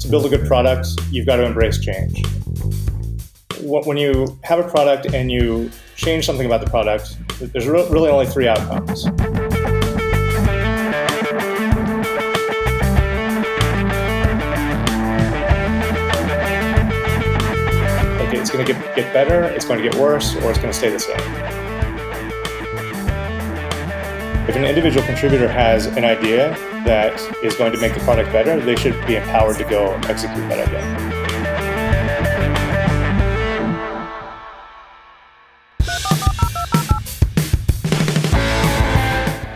to build a good product, you've got to embrace change. When you have a product and you change something about the product, there's really only three outcomes. Like it's going to get better, it's going to get worse, or it's going to stay the same. If an individual contributor has an idea that is going to make the product better, they should be empowered to go execute that idea.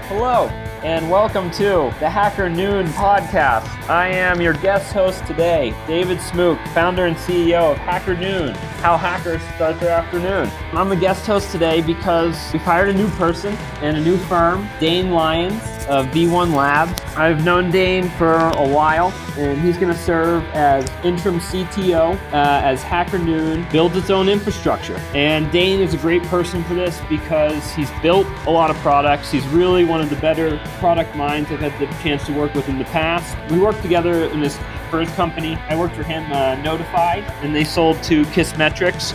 Hello, and welcome to the Hacker Noon podcast. I am your guest host today, David Smooke, founder and CEO of Hacker Noon, how hackers start their afternoon. I'm the guest host today because we've hired a new person in a new firm, Dane Lyons of V1 Labs. I've known Dane for a while, and he's going to serve as Interim CTO as Hacker Noon builds its own infrastructure. And Dane is a great person for this because he's built a lot of products. He's really one of the better product minds I've had the chance to work with in the past. We worked together in this first company. I worked for him, Knowtify, and they sold to Kissmetrics,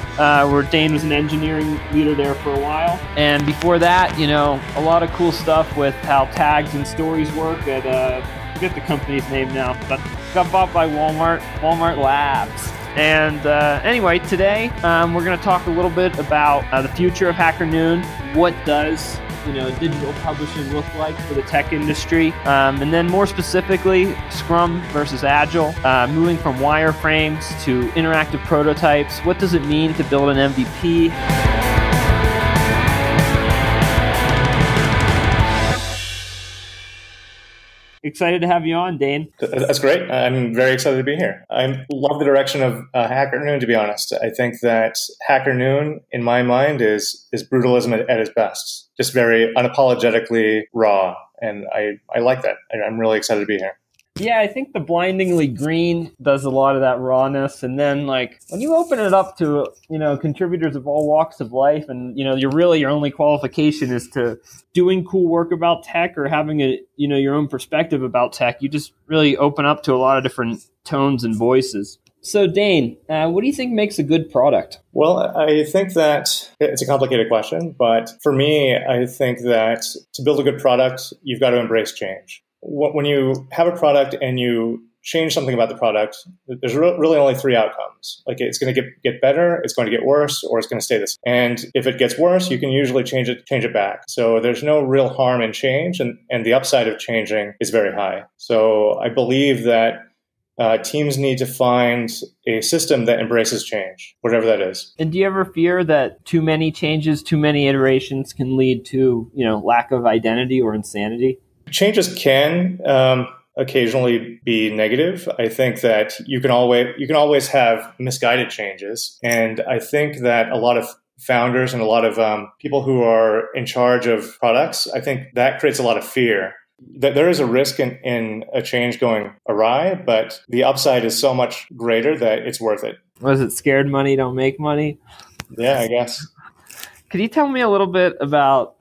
where Dane was an engineering leader there for a while. And before that, you know, a lot of cool stuff with how tags and stories work at, I forget the company's name now, but got bought by Walmart Labs. And anyway, today we're going to talk a little bit about the future of Hacker Noon. What does digital publishing look like for the tech industry? And then more specifically, Scrum versus Agile, moving from wireframes to interactive prototypes. What does it mean to build an MVP? Excited to have you on, Dane. That's great. I'm very excited to be here. I love the direction of Hacker Noon, to be honest. I think that Hacker Noon, in my mind, is brutalism at its best. Just very unapologetically raw. And I like that. I'm really excited to be here. Yeah, I think the blindingly green does a lot of that rawness. And then like when you open it up to, contributors of all walks of life and, your only qualification is to doing cool work about tech or having your own perspective about tech, you just really open up to a lot of different tones and voices. So Dane, what do you think makes a good product? Well, I think that it's a complicated question, but for me, I think that to build a good product, you've got to embrace change. When you have a product and you change something about the product, there's really only three outcomes. Like it's going to get better, it's going to get worse, or it's going to stay the same. And if it gets worse, you can usually change it back. So there's no real harm in change, and the upside of changing is very high. So I believe that teams need to find a system that embraces change, whatever that is. And do you ever fear that too many changes, too many iterations can lead to, lack of identity or insanity? Changes can occasionally be negative. I think that you can always have misguided changes, and I think that a lot of founders and a lot of people who are in charge of products, I think that creates a lot of fear. That there is a risk in a change going awry, but the upside is so much greater that it's worth it. Was it scared money don't make money? Yeah, I guess. Could you tell me a little bit about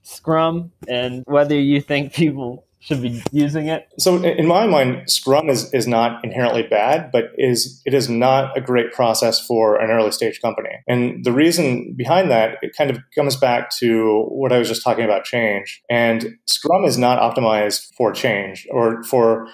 Scrum and whether you think people should be using it? So in my mind, Scrum is not inherently bad, but it is not a great process for an early stage company. And the reason behind that, it kind of comes back to what I was just talking about, change. And Scrum is not optimized for change or for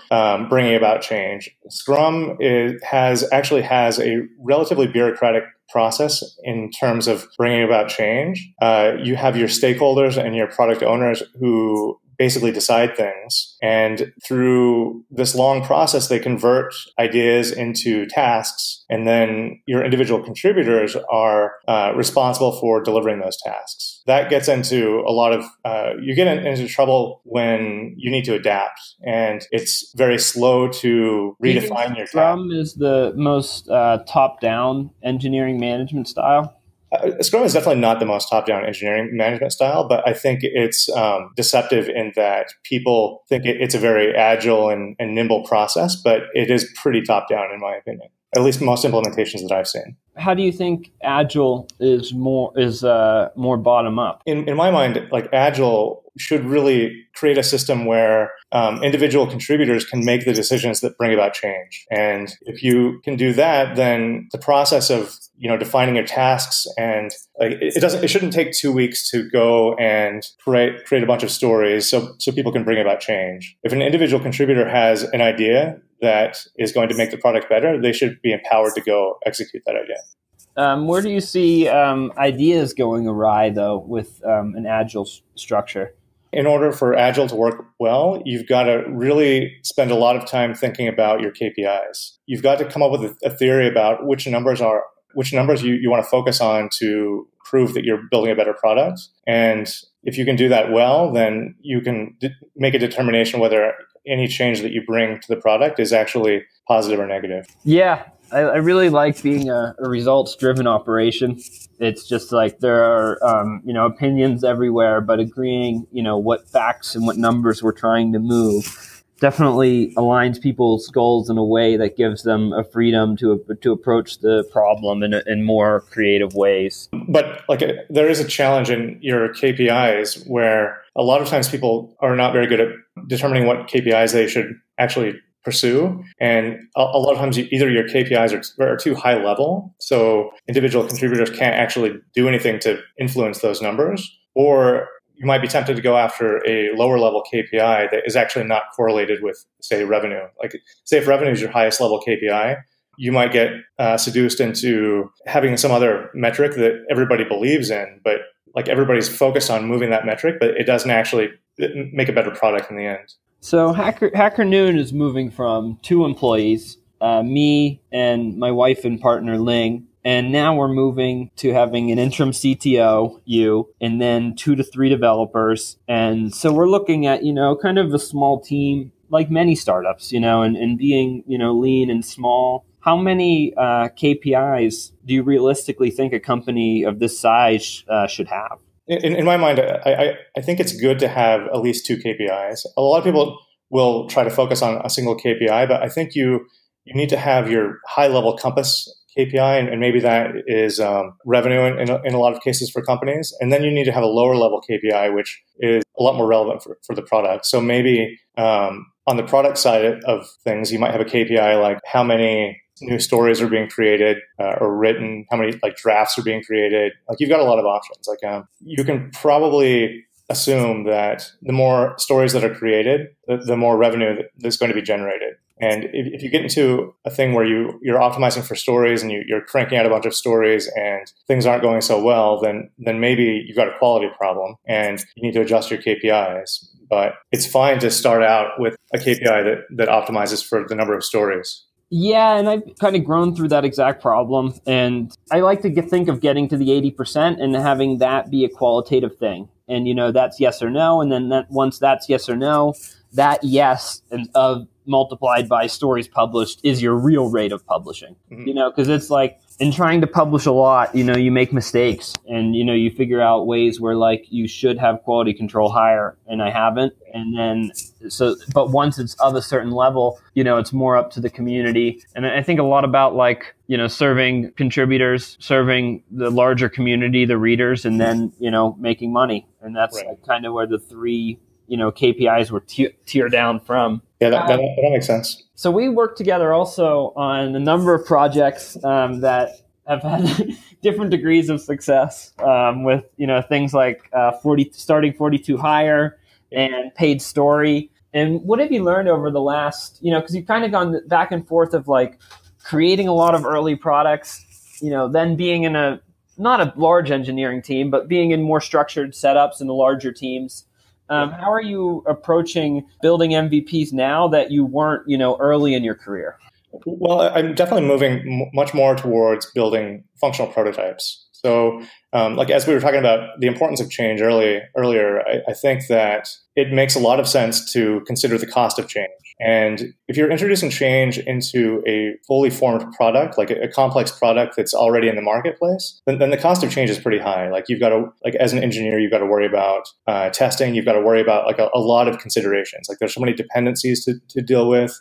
bringing about change. Scrum actually has a relatively bureaucratic process in terms of bringing about change. You have your stakeholders and your product owners who basically decide things. And through this long process, they convert ideas into tasks. And then your individual contributors are responsible for delivering those tasks. That gets into a lot of, you get into trouble when you need to adapt. And it's very slow to redefine your task. Scrum is the most top-down engineering management style? Scrum is definitely not the most top-down engineering management style, but I think it's deceptive in that people think it's a very agile and nimble process, but it is pretty top-down in my opinion. At least most implementations that I've seen. How do you think Agile is more bottom up? In my mind, like Agile should really create a system where individual contributors can make the decisions that bring about change. And if you can do that, then the process of defining your tasks and it shouldn't take 2 weeks to go and create a bunch of stories so people can bring about change. If an individual contributor has an idea that is going to make the product better, they should be empowered to go execute that idea. Where do you see ideas going awry, though, with an agile structure? In order for Agile to work well, you've got to really spend a lot of time thinking about your KPIs. You've got to come up with a theory about which numbers you want to focus on to prove that you're building a better product. And if you can do that well, then you can make a determination whether any change that you bring to the product is actually positive or negative. Yeah. I really like being a results-driven operation. It's just like there are, opinions everywhere, but agreeing, what facts and what numbers we're trying to move definitely aligns people's goals in a way that gives them a freedom to approach the problem in more creative ways. But there is a challenge in your KPIs where a lot of times people are not very good at determining what KPIs they should actually pursue. And a lot of times either your KPIs are too high level, so individual contributors can't actually do anything to influence those numbers, or you might be tempted to go after a lower level KPI that is actually not correlated with, say, revenue. Say if revenue is your highest level KPI, you might get seduced into having some other metric that everybody believes in, but everybody's focused on moving that metric, but it doesn't actually make a better product in the end. So Hacker Noon is moving from 2 employees, me and my wife and partner Ling, and now we're moving to having an interim CTO, you, and then 2 to 3 developers. And so we're looking at, kind of a small team, like many startups, and being, lean and small. How many KPIs do you realistically think a company of this size should have? In my mind, I think it's good to have at least 2 KPIs. A lot of people will try to focus on a single KPI, but I think you need to have your high-level compass KPI, and maybe that is revenue in a lot of cases for companies. And then you need to have a lower-level KPI, which is a lot more relevant for the product. So maybe on the product side of things, you might have a KPI like how many new stories are being created or written, how many drafts are being created. You've got a lot of options. You can probably assume that the more stories that are created, the more revenue that's going to be generated. And if you get into a thing where you're optimizing for stories and you're cranking out a bunch of stories and things aren't going so well, then maybe you've got a quality problem and you need to adjust your KPIs. But it's fine to start out with a KPI that optimizes for the number of stories. Yeah, and I've kind of grown through that exact problem. And I like to think of getting to the 80% and having that be a qualitative thing. And, that's yes or no. And then once that's yes or no, that yes multiplied by stories published is your real rate of publishing. Mm-hmm. Because it's like in trying to publish a lot, you make mistakes and, you figure out ways where you should have quality control higher and I haven't. And then but once it's of a certain level, it's more up to the community. And I think a lot about serving contributors, serving the larger community, the readers, and then, making money. And that's right. Kind of where the 3, KPIs were tiered down from. Yeah, that makes sense. So we worked together also on a number of projects that have had different degrees of success with, things like starting 42 higher and paid story. And what have you learned over the last, because you've kind of gone back and forth of creating a lot of early products, then being in not a large engineering team, but being in more structured setups in the larger teams. How are you approaching building MVPs now that you weren't, early in your career? Well, I'm definitely moving much more towards building functional prototypes. So, as we were talking about the importance of change earlier, I think that it makes a lot of sense to consider the cost of change. And if you're introducing change into a fully formed product, like a complex product that's already in the marketplace, then the cost of change is pretty high. You've got to, as an engineer, you've got to worry about testing. You've got to worry about a lot of considerations. There's so many dependencies to deal with.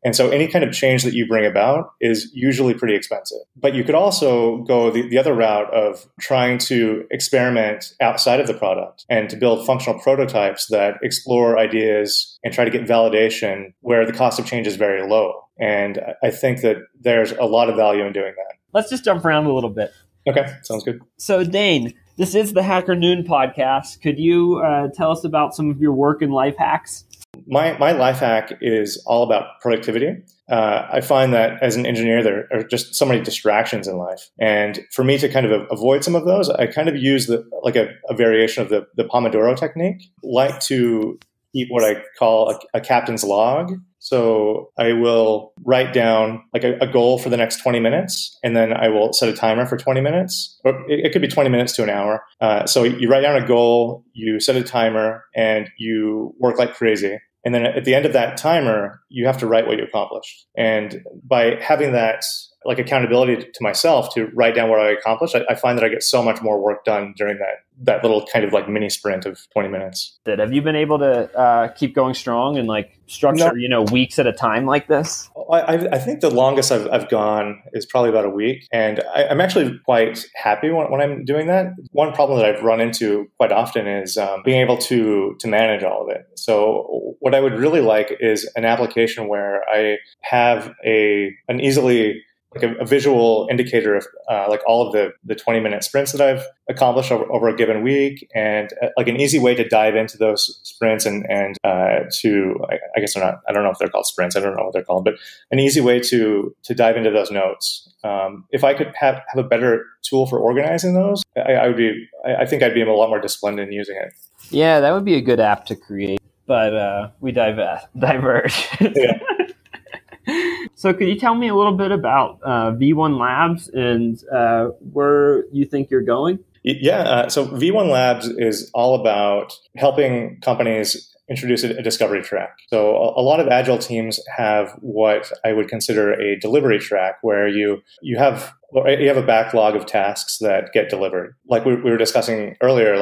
And so any kind of change that you bring about is usually pretty expensive. But you could also go the other route of trying to experiment outside of the product and to build functional prototypes that explore ideas and try to get validation where the cost of change is very low. And I think that there's a lot of value in doing that. Let's just jump around a little bit. Okay, sounds good. So Dane, this is the Hacker Noon podcast. Could you tell us about some of your work and life hacks? My life hack is all about productivity. I find that as an engineer, there are just so many distractions in life. And for me to kind of avoid some of those, I kind of use a variation of the Pomodoro technique, like to keep what I call a captain's log. So I will write down like a goal for the next 20 minutes, and then I will set a timer for 20 minutes. Or it could be 20 minutes to an hour. So you write down a goal, you set a timer, and you work like crazy. And then at the end of that timer, you have to write what you accomplished. And by having that like accountability to myself to write down what I accomplished, I find that I get so much more work done during that little kind of like mini sprint of 20 minutes. Have you been able to keep going strong and like structure, weeks at a time like this? I think the longest I've gone is probably about a week. And I'm actually quite happy when I'm doing that. One problem that I've run into quite often is being able to manage all of it. So what I would really like is an application where I have an easily like a visual indicator of like all of the 20-minute sprints that I've accomplished over a given week, and like an easy way to dive into those sprints and to I guess they're not, I don't know if they're called sprints, I don't know what they're called, but an easy way to dive into those notes. If I could have a better tool for organizing those, I think I'd be a lot more disciplined in using it. Yeah, that would be a good app to create, but we diverge. Yeah. So could you tell me a little bit about V1 Labs and where you think you're going? Yeah. So V1 Labs is all about helping companies introduce a discovery track. So a lot of agile teams have what I would consider a delivery track, where you have a backlog of tasks that get delivered. Like we were discussing earlier,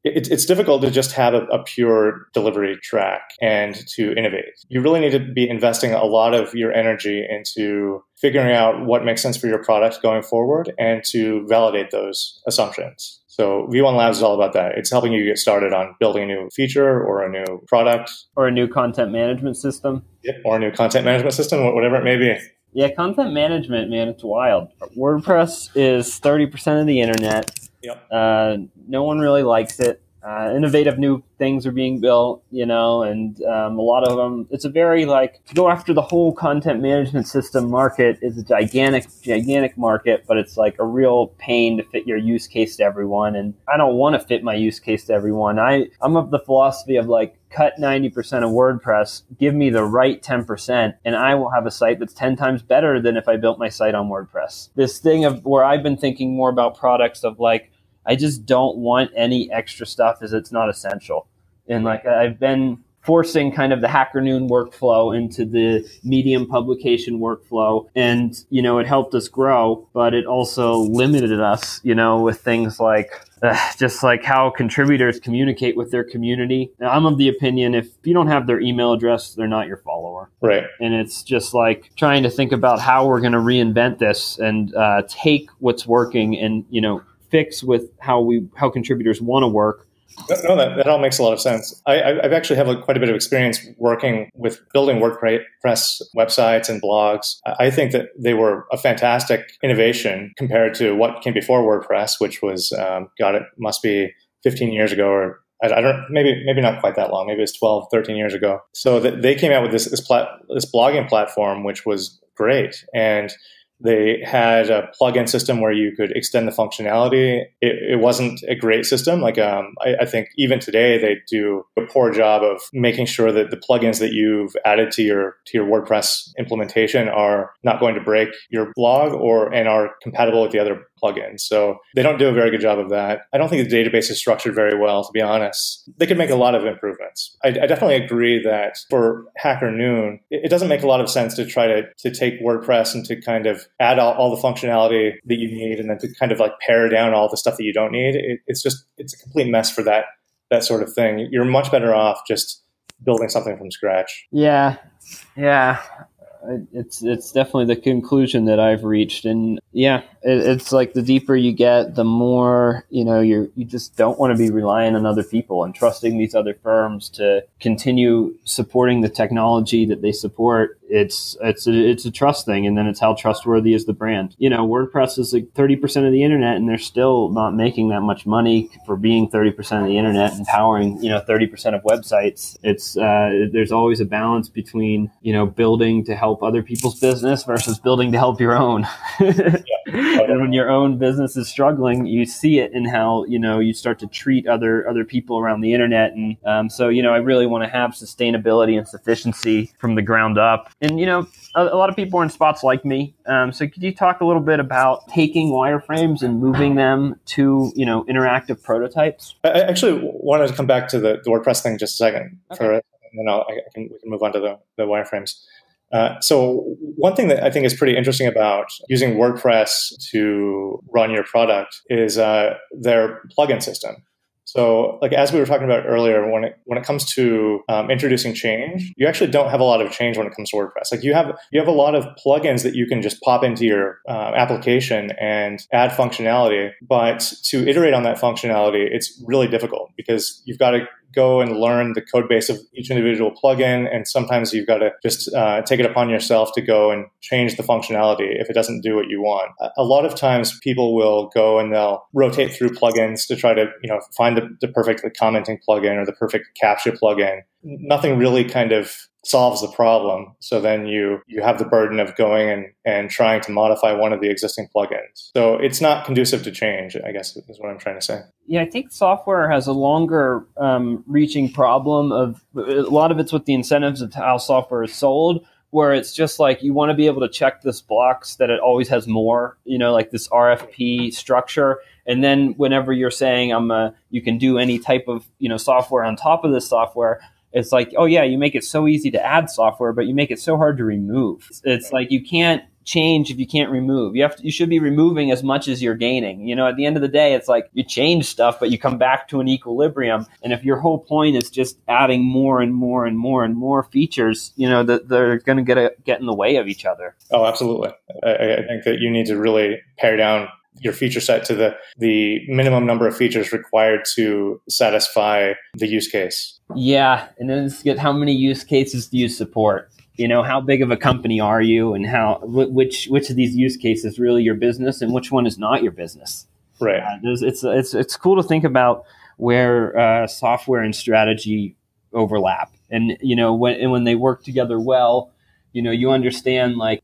it's difficult to just have a pure delivery track and to innovate. You really need to be investing a lot of your energy into figuring out what makes sense for your product going forward and to validate those assumptions. So V1 Labs is all about that. It's helping you get started on building a new feature or a new product. Or a new content management system. Yep, or a new content management system, whatever it may be. Yeah, content management, man, it's wild. WordPress is 30% of the internet. Yep. No one really likes it. Innovative new things are being built, and a lot of them, it's a very to go after the whole content management system market is a gigantic market, but it's like a real pain to fit your use case to everyone. And I don't want to fit my use case to everyone. I'm of the philosophy of cut 90% of WordPress, give me the right 10%, and I will have a site that's 10 times better than if I built my site on WordPress. This thing of where I've been thinking more about products of I just don't want any extra stuff as it's not essential. And I've been forcing kind of the Hacker Noon workflow into the Medium publication workflow. And, it helped us grow, but it also limited us, with things just like how contributors communicate with their community. Now, I'm of the opinion if you don't have their email address, they're not your follower. Right. And it's just trying to think about how we're going to reinvent this and take what's working and, fix with how contributors want to work. No, that all makes a lot of sense. I've actually have quite a bit of experience working with building WordPress websites and blogs. I think that they were a fantastic innovation compared to what came before WordPress, which was, it must be 15 years ago, or I don't, maybe not quite that long. Maybe it's 12, 13 years ago. So they came out with this blogging platform, which was great. And they had a plugin system where you could extend the functionality. It wasn't a great system. I think even today they do a poor job of making sure that the plugins that you've added to your WordPress implementation are not going to break your blog and are compatible with the other plugins. So they don't do a very good job of that. I don't think the database is structured very well, to be honest. They could make a lot of improvements. I definitely agree that for Hacker Noon, it doesn't make a lot of sense to try to take WordPress and to kind of add all the functionality that you need and then to kind of pare down all the stuff that you don't need. It's a complete mess for that sort of thing. You're much better off just building something from scratch. Yeah. Yeah, it's definitely the conclusion that I've reached. And yeah, it's like the deeper you get, the more, you just don't want to be relying on other people and trusting these other firms to continue supporting the technology that they support. It's a trust thing. And then it's how trustworthy is the brand. WordPress is like 30% of the internet, and they're still not making that much money for being 30% of the internet and powering, 30% of websites. It's, there's always a balance between, building to help other people's business versus building to help your own. And when your own business is struggling, you see it in how, you start to treat other people around the internet. And so, I really want to have sustainability and sufficiency from the ground up. And, a lot of people are in spots like me. So could you talk a little bit about taking wireframes and moving them to, interactive prototypes? I actually wanted to come back to the WordPress thing just a second. Okay. And then we can move on to the wireframes. So one thing that I think is pretty interesting about using WordPress to run your product is their plugin system. So, like as we were talking about earlier, when it comes to introducing change, you actually don't have a lot of change when it comes to WordPress. Like you have a lot of plugins that you can just pop into your application and add functionality, but to iterate on that functionality, it's really difficult because you've got to go and learn the code base of each individual plugin, and sometimes you've got to just take it upon yourself to go and change the functionality if it doesn't do what you want. A lot of times people will go and they'll rotate through plugins to try to find the perfect commenting plugin or the perfect captcha plugin. Nothing really kind of solves the problem. So then you have the burden of going and trying to modify one of the existing plugins. So it's not conducive to change, I guess is what I'm trying to say. Yeah, I think software has a longer reaching problem of a lot of it's with the incentives of how software is sold, where it's just like you want to be able to check this box that it always has more, like this RFP structure. And then whenever you're saying you can do any type of software on top of this software, it's like, oh yeah, you make it so easy to add software, but you make it so hard to remove. It's like you can't change if you can't remove. You should be removing as much as you're gaining. At the end of the day, it's like you change stuff, but you come back to an equilibrium. And if your whole point is just adding more and more and more and more features, that they're going to get in the way of each other. Oh, absolutely. I think that you need to really pare down your feature set to the minimum number of features required to satisfy the use case. Yeah. And then it's how many use cases do you support? How big of a company are you, and which of these use cases is really your business and which one is not your business? Right. It's cool to think about where software and strategy overlap, and when they work together well. You understand like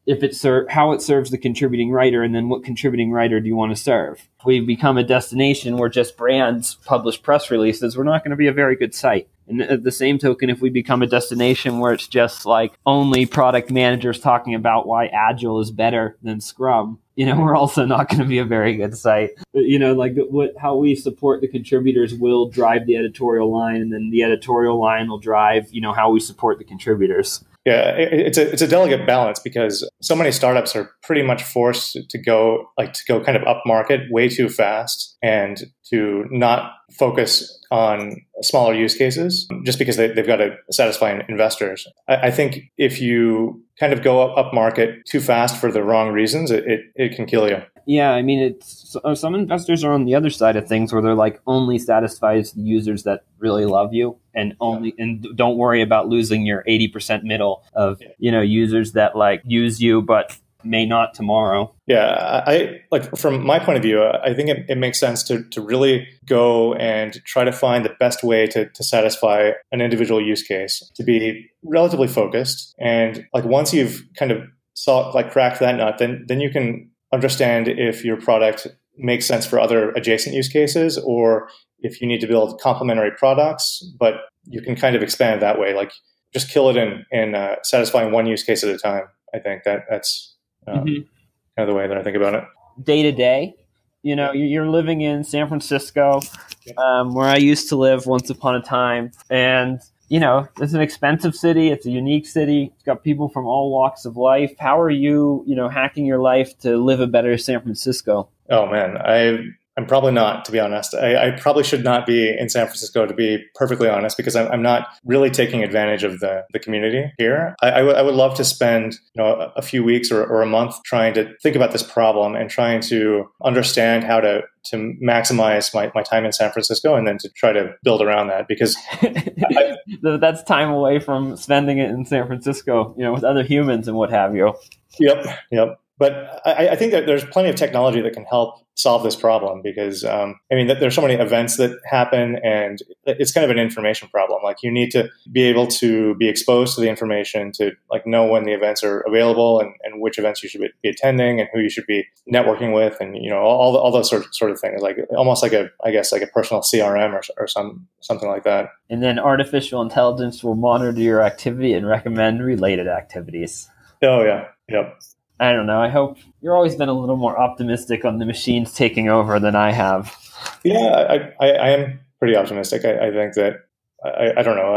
how it serves the contributing writer, and then what contributing writer do you want to serve? If we become a destination where just brands publish press releases, we're not going to be a very good site. And at the same token, if we become a destination where it's just like only product managers talking about why Agile is better than Scrum, we're also not going to be a very good site. How we support the contributors will drive the editorial line, and then the editorial line will drive, how we support the contributors. Yeah, it's a delicate balance because so many startups are pretty much forced to go kind of up market way too fast and to not focus on smaller use cases just because they've got to satisfy investors. I think if you kind of go up market too fast for the wrong reasons, it can kill you. Yeah, I mean, some investors are on the other side of things where they're like only satisfies the users that really love you, and and don't worry about losing your 80% middle of users that like use you but may not tomorrow. Yeah, I like from my point of view, I think it makes sense to really go and try to find the best way to satisfy an individual use case, to be relatively focused, and like once you've kind of cracked that nut, then you can understand if your product makes sense for other adjacent use cases, or if you need to build complementary products, but you can kind of expand that way. Like just kill it in satisfying one use case at a time. I think that's kind of the way that I think about it. Day to day, you're living in San Francisco, where I used to live once upon a time. And it's an expensive city. It's a unique city. It's got people from all walks of life. How are you, hacking your life to live a better San Francisco? Oh man, I'm probably not, to be honest. I probably should not be in San Francisco, to be perfectly honest, because I'm not really taking advantage of the community here. I would love to spend a few weeks or a month trying to think about this problem and trying to understand how to maximize my time in San Francisco, and then to try to build around that, because that's time away from spending it in San Francisco, with other humans and what have you. Yep. But I think that there's plenty of technology that can help solve this problem, because, there's so many events that happen, and it's kind of an information problem. Like, you need to be able to be exposed to the information to know when the events are available, and which events you should be attending, and who you should be networking with, and, all those sort of things, like almost like a personal CRM or something like that. And then artificial intelligence will monitor your activity and recommend related activities. Oh, yeah. Yep. I don't know. I hope you've always been a little more optimistic on the machines taking over than I have. Yeah, I am pretty optimistic. I think that I don't know.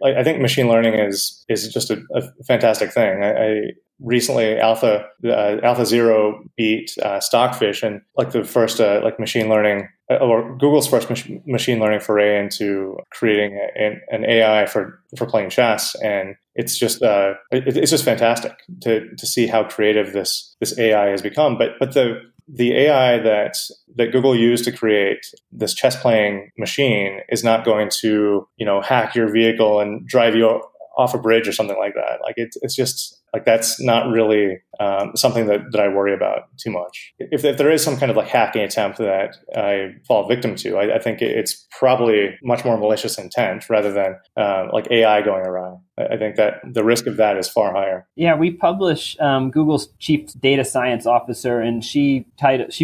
I think machine learning is just a fantastic thing. I recently AlphaZero beat Stockfish, and the first machine learning, or Google's first machine learning foray into creating an AI for playing chess. And it's just fantastic to see how creative this AI has become. But the AI that Google used to create this chess playing machine is not going to hack your vehicle and drive you off a bridge or something like that. It's just that's not really something that I worry about too much. If there is some kind of hacking attempt that I fall victim to, I think it's probably much more malicious intent rather than AI going awry. I think that the risk of that is far higher. Yeah, we publish Google's chief data science officer, and she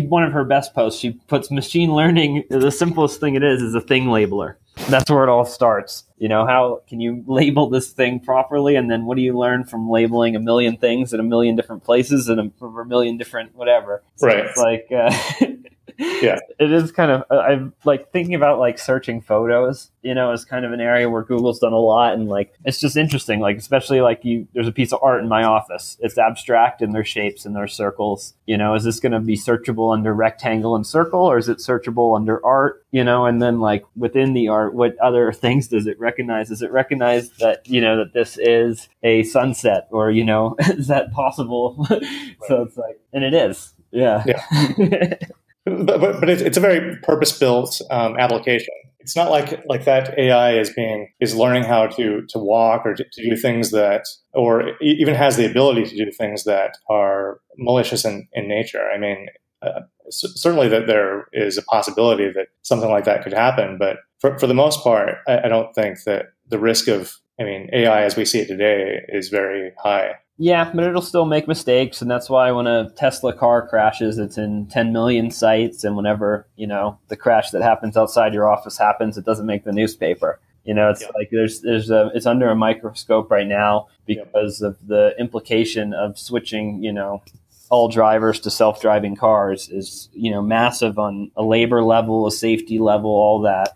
one of her best posts, she puts machine learning, the simplest thing it is a thing labeler. That's where it all starts. How can you label this thing properly? And then what do you learn from labeling a million things in a million different places and from a million different whatever? So right. It's yeah, it is kind of, I'm thinking about searching photos, is kind of an area where Google's done a lot. And it's just interesting, especially there's a piece of art in my office. It's abstract and there's shapes and there's circles. Is this going to be searchable under rectangle and circle, or is it searchable under art? And then within the art, what other things does it recognize? Does it recognize that, that this is a sunset, or, is that possible? Right. So it's and it is. Yeah. But it's a very purpose-built application. It's not like that AI is learning how to walk or to do things that, or even has the ability to do things that are malicious in nature. Certainly that there is a possibility that something like that could happen, but for the most part, I don't think that the risk of AI as we see it today is very high. Yeah, but it'll still make mistakes, and that's why when a Tesla car crashes, it's in 10 million sites, and whenever, the crash that happens outside your office happens, it doesn't make the newspaper. It's it's under a microscope right now because of the implication of switching, all drivers to self-driving cars is, massive on a labor level, a safety level, all that,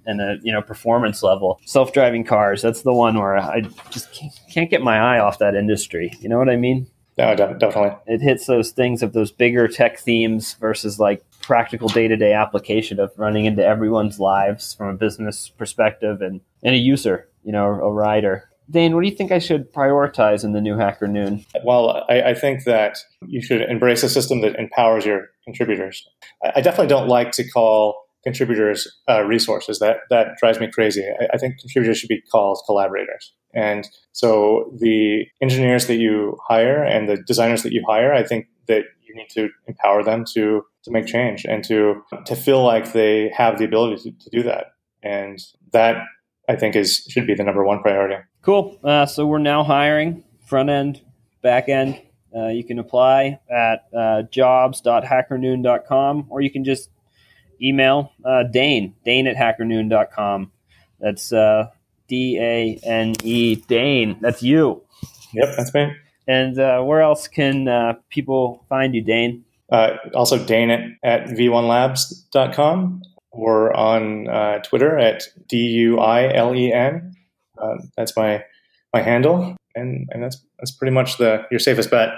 and a, performance level. Self-driving cars, that's the one where I just can't get my eye off that industry. You know what I mean? No, definitely. It hits those things of those bigger tech themes versus practical day-to-day application of running into everyone's lives from a business perspective and a user, a rider. Dane, what do you think I should prioritize in the new Hacker Noon? Well, I think that you should embrace a system that empowers your contributors. I definitely don't like to call contributors resources. That drives me crazy. I think contributors should be called collaborators. And so the engineers that you hire and the designers that you hire, I think that you need to empower them to make change and to feel like they have the ability to do that. And that, I think, should be the number one priority. Cool. So we're now hiring front end, back end. You can apply at jobs.hackernoon.com, or you can just email Dane at hackernoon.com. That's Dane, Dane. That's you. Yep, that's me. And where else can people find you, Dane? Also Dane at v1labs.com. Or on Twitter at DUILEN. That's my handle, and that's pretty much your safest bet.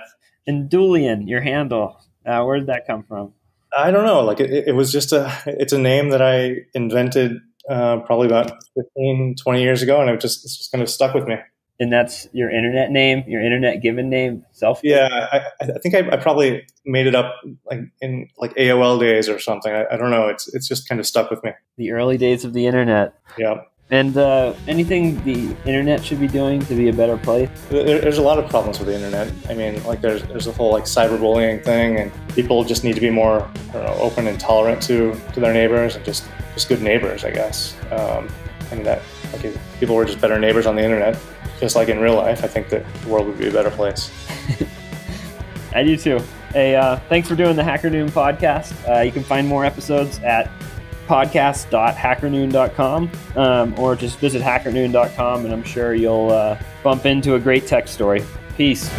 And Dulian, your handle. Where did that come from? I don't know. Like it was just it's a name that I invented probably about 15, 20 years ago, and it's just kind of stuck with me. And that's your internet name, your internet given name, self? Yeah, I think I probably made it up like in like AOL days or something. I don't know. It's just kind of stuck with me. The early days of the internet. Yeah. And anything the internet should be doing to be a better place? There's a lot of problems with the internet. I mean, like there's a whole like cyberbullying thing, and people just need to be more, I don't know, open and tolerant to their neighbors, and just good neighbors, I guess. And that like if people were just better neighbors on the internet, just like in real life, I think that the world would be a better place. I do too. Hey, thanks for doing the Hacker Noon podcast. You can find more episodes at podcast.hackernoon.com or just visit hackernoon.com, and I'm sure you'll bump into a great tech story. Peace.